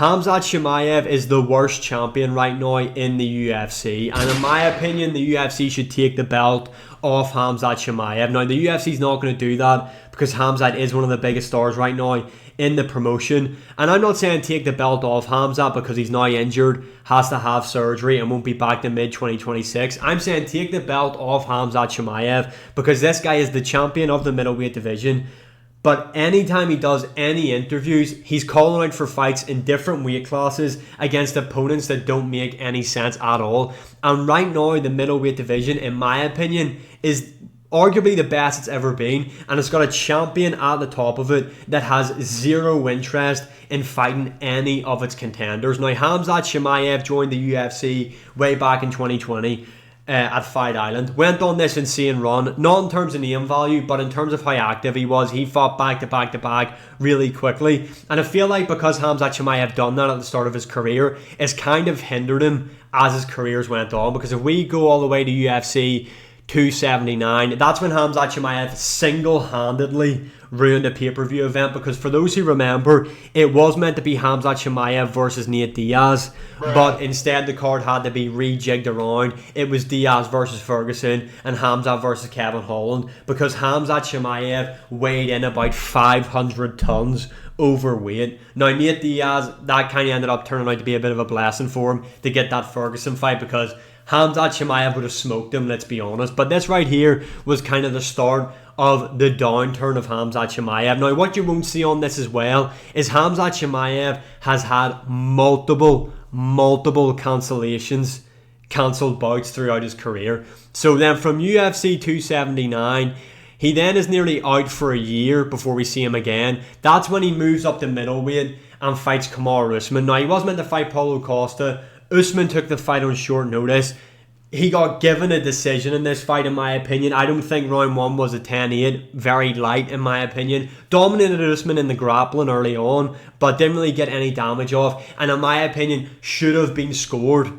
Khamzat Chimaev is the worst champion right now in the UFC, and in my opinion, the UFC should take the belt off Khamzat Chimaev. Now, the UFC is not going to do that because Khamzat is one of the biggest stars right now in the promotion, and I'm not saying take the belt off Khamzat because he's now injured, has to have surgery, and won't be back to mid-2026. I'm saying take the belt off Khamzat Chimaev because this guy is the champion of the middleweight division. But anytime he does any interviews, he's calling out for fights in different weight classes against opponents that don't make any sense at all. And right now, the middleweight division, in my opinion, is arguably the best it's ever been. And it's got a champion at the top of it that has zero interest in fighting any of its contenders. Now, Khamzat Chimaev joined the UFC way back in 2020. At Fight Island, went on this insane run, not in terms of name value, but in terms of how active he was. He fought back to back to back really quickly, and I feel like because Khamzat Chimaev done that at the start of his career, it's kind of hindered him as his careers went on, because if we go all the way to UFC 279, that's when Khamzat Chimaev single-handedly ruined a pay-per-view event, because for those who remember, it was meant to be Khamzat Chimaev versus Nate Diaz, but instead the card had to be rejigged around. It was Diaz versus Ferguson and Khamzat versus Kevin Holland, because Khamzat Chimaev weighed in about 500 tons overweight. Now, Nate Diaz, that kind of ended up turning out to be a bit of a blessing for him to get that Ferguson fight, because Khamzat Chimaev would have smoked him, let's be honest. But this right here was kind of the start of the downturn of Khamzat Chimaev. Now, what you won't see on this as well is Khamzat Chimaev has had multiple cancellations, cancelled bouts throughout his career. So then from UFC 279, he then is nearly out for a year before we see him again. That's when he moves up to middleweight and fights Kamaru Usman. Now, he was meant to fight Paulo Costa. Usman took the fight on short notice. He got given a decision in this fight, in my opinion. I don't think round 1 was a 10-8. Very light, in my opinion. Dominated Usman in the grappling early on, but didn't really get any damage off. And in my opinion, should have been scored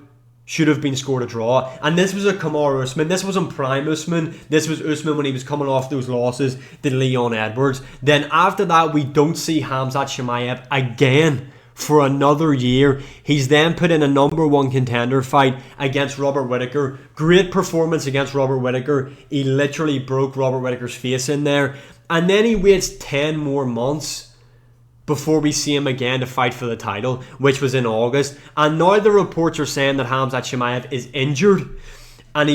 a draw. And this was a Kamaru Usman. This wasn't prime Usman. This was Usman when he was coming off those losses to Leon Edwards. Then after that, we don't see Khamzat Chimaev again for another year. He's then put in a number 1 contender fight against Robert Whittaker. Great performance against Robert Whittaker. He literally broke Robert Whittaker's face in there. And then he waits 10 more months before we see him again to fight for the title, which was in August. And now the reports are saying that Khamzat Chimaev is injured, and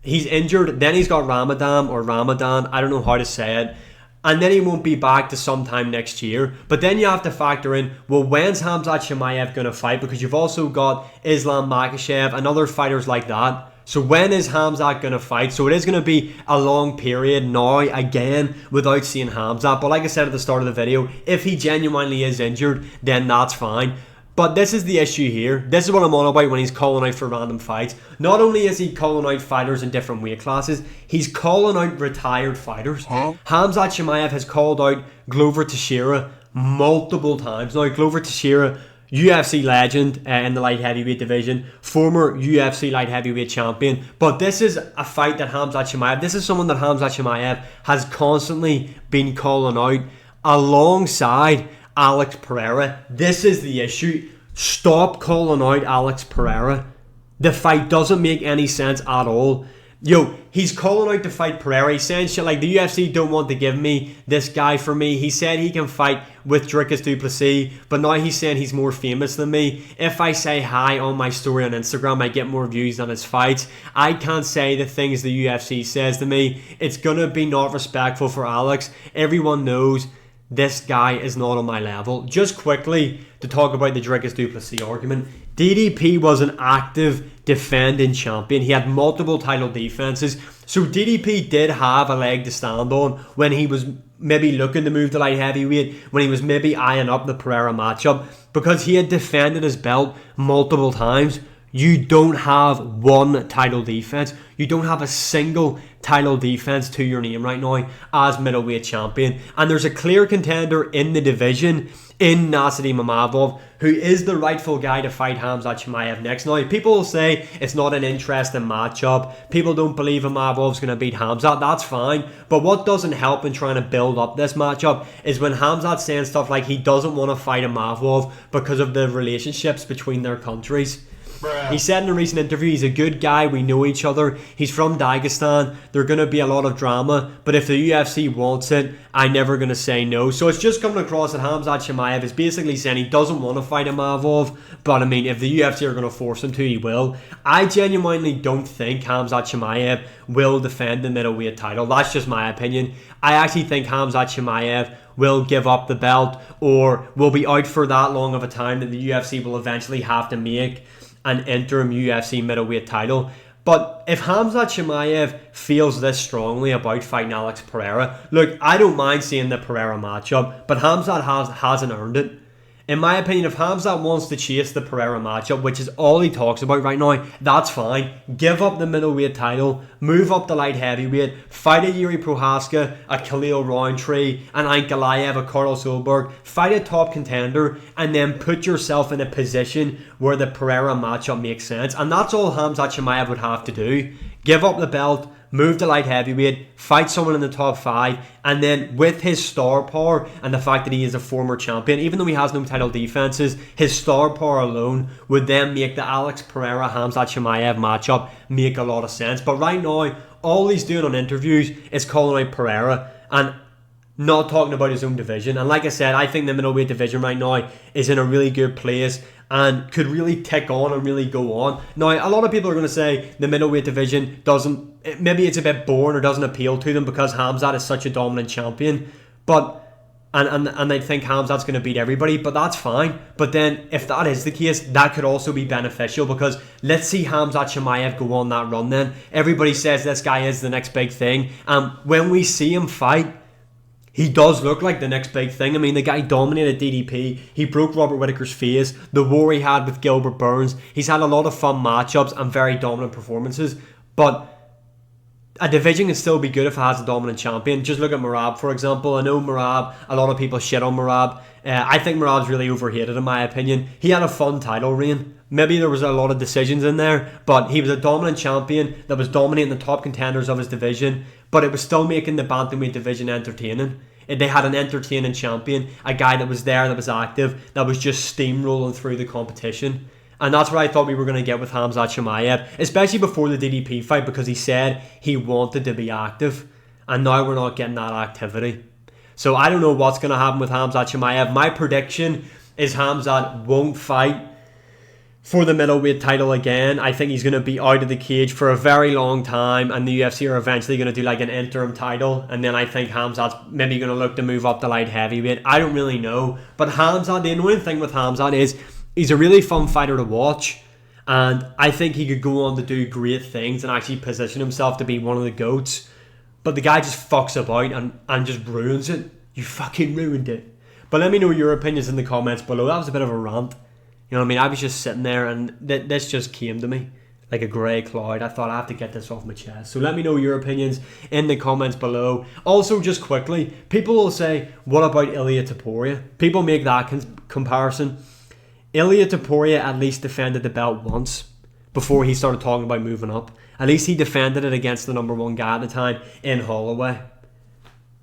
he's injured, then he's got Ramadan, I don't know how to say it, and then he won't be back to sometime next year. But then you have to factor in, well, when's Khamzat Chimaev going to fight? Because you've also got Islam Makhachev and other fighters like that. So when is Khamzat going to fight? So it is going to be a long period now, again, without seeing Khamzat. But like I said at the start of the video, if he genuinely is injured, then that's fine. But this is the issue here. This is what I'm on about when he's calling out for random fights. Not only is he calling out fighters in different weight classes, he's calling out retired fighters. Khamzat Chimaev has called out Glover Teixeira multiple times. Now, Glover Teixeira, UFC legend in the light heavyweight division, former UFC light heavyweight champion. But this is a fight that this is someone that Khamzat Chimaev has constantly been calling out alongside Alex Pereira. This is the issue. Stop calling out Alex Pereira. The fight doesn't make any sense at all. He's calling out to fight Pereira. He's saying shit like, the UFC don't want to give me this guy for me. He said he can fight with Dricus du Plessis, but now he's saying he's more famous than me. If I say hi on my story on Instagram, I get more views than his fights. I can't say the things the UFC says to me. It's going to be not respectful for Alex. Everyone knows this guy is not on my level. Just quickly to talk about the Dricus du Plessis argument. DDP was an active defending champion. He had multiple title defenses. So DDP did have a leg to stand on when he was maybe looking to move to light heavyweight, when he was maybe eyeing up the Pereira matchup, because he had defended his belt multiple times. You don't have one title defense. You don't have a single title defense to your name right now as middleweight champion. And there's a clear contender in the division in Nasty Mamavov, who is the rightful guy to fight Khamzat Chimaev next. Now, people will say it's not an interesting matchup. People don't believe Mamavov's going to beat Khamzat. That's fine. But what doesn't help in trying to build up this matchup is when Khamzat's saying stuff like he doesn't want to fight Mamavov because of the relationships between their countries. He said in a recent interview he's a good guy, we know each other, he's from Dagestan, there's going to be a lot of drama, but if the UFC wants it, I'm never going to say no. So it's just coming across that Khamzat Chimaev is basically saying he doesn't want to fight Mamavov, but I mean, if the UFC are going to force him to, he will. I genuinely don't think Khamzat Chimaev will defend the middleweight title. That's just my opinion. I actually think Khamzat Chimaev will give up the belt or will be out for that long of a time that the UFC will eventually have to make an interim UFC middleweight title. But if Khamzat Chimaev feels this strongly about fighting Alex Pereira, look, I don't mind seeing the Pereira matchup, but Khamzat hasn't earned it. In my opinion, if Khamzat wants to chase the Pereira matchup, which is all he talks about right now, that's fine. Give up the middleweight title, move up the light heavyweight, fight a Yuri Prohaska, a Khalil Roundtree, an Ankalaev, a Carlos Ulberg, fight a top contender, and then put yourself in a position where the Pereira matchup makes sense. And that's all Khamzat Chimaev would have to do. Give up the belt, move to light heavyweight, fight someone in the top 5, and then with his star power and the fact that he is a former champion, even though he has no title defenses, his star power alone would then make the Alex Pereira Khamzat Chimaev matchup make a lot of sense. But right now, all he's doing on interviews is calling out Pereira and not talking about his own division. And like I said, I think the middleweight division right now is in a really good place and could really tick on and really go on. Now, a lot of people are going to say the middleweight division maybe it's a bit boring or doesn't appeal to them because Khamzat is such a dominant champion. But and they think Khamzat's going to beat everybody, but that's fine. But then if that is the case, that could also be beneficial because let's see Khamzat Chimaev go on that run then. Everybody says this guy is the next big thing. When we see him fight, he does look like the next big thing. I mean, the guy dominated DDP. He broke Robert Whittaker's face. The war he had with Gilbert Burns. He's had a lot of fun matchups and very dominant performances. But a division can still be good if it has a dominant champion. Just look at Merab, for example. I know Merab, a lot of people shit on Merab. I think Merab's really overhated in my opinion. He had a fun title reign. Maybe there was a lot of decisions in there, but he was a dominant champion that was dominating the top contenders of his division, but it was still making the bantamweight division entertaining. They had an entertaining champion, a guy that was there, that was active, that was just steamrolling through the competition. And that's what I thought we were going to get with Khamzat Chimaev, especially before the DDP fight, because he said he wanted to be active, and now we're not getting that activity. So I don't know what's going to happen with Khamzat Chimaev. My prediction is Khamzat won't fight for the middleweight title again. I think he's going to be out of the cage for a very long time, and the UFC are eventually going to do like an interim title, and then I think Khamzat's maybe going to look to move up to light heavyweight. I don't really know, but Khamzat, the annoying thing with Khamzat is he's a really fun fighter to watch, and I think he could go on to do great things and actually position himself to be one of the GOATs, but the guy just fucks about and just ruins it. You fucking ruined it. But let me know your opinions in the comments below. That was a bit of a rant. You know what I mean? I was just sitting there and this just came to me like a grey cloud. I thought I have to get this off my chest. So let me know your opinions in the comments below. Also, just quickly, people will say, what about Ilia Topuria? People make that comparison. Ilia Topuria at least defended the belt once before he started talking about moving up. At least he defended it against the number 1 guy at the time in Holloway.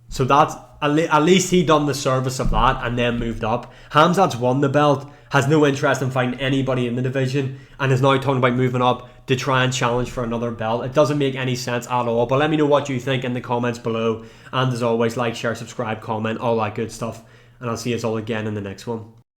So that's at least he done the service of that and then moved up. Khamzat's won the belt, has no interest in fighting anybody in the division, and is now talking about moving up to try and challenge for another belt. It doesn't make any sense at all. But let me know what you think in the comments below. And as always, like, share, subscribe, comment, all that good stuff. And I'll see you all again in the next one.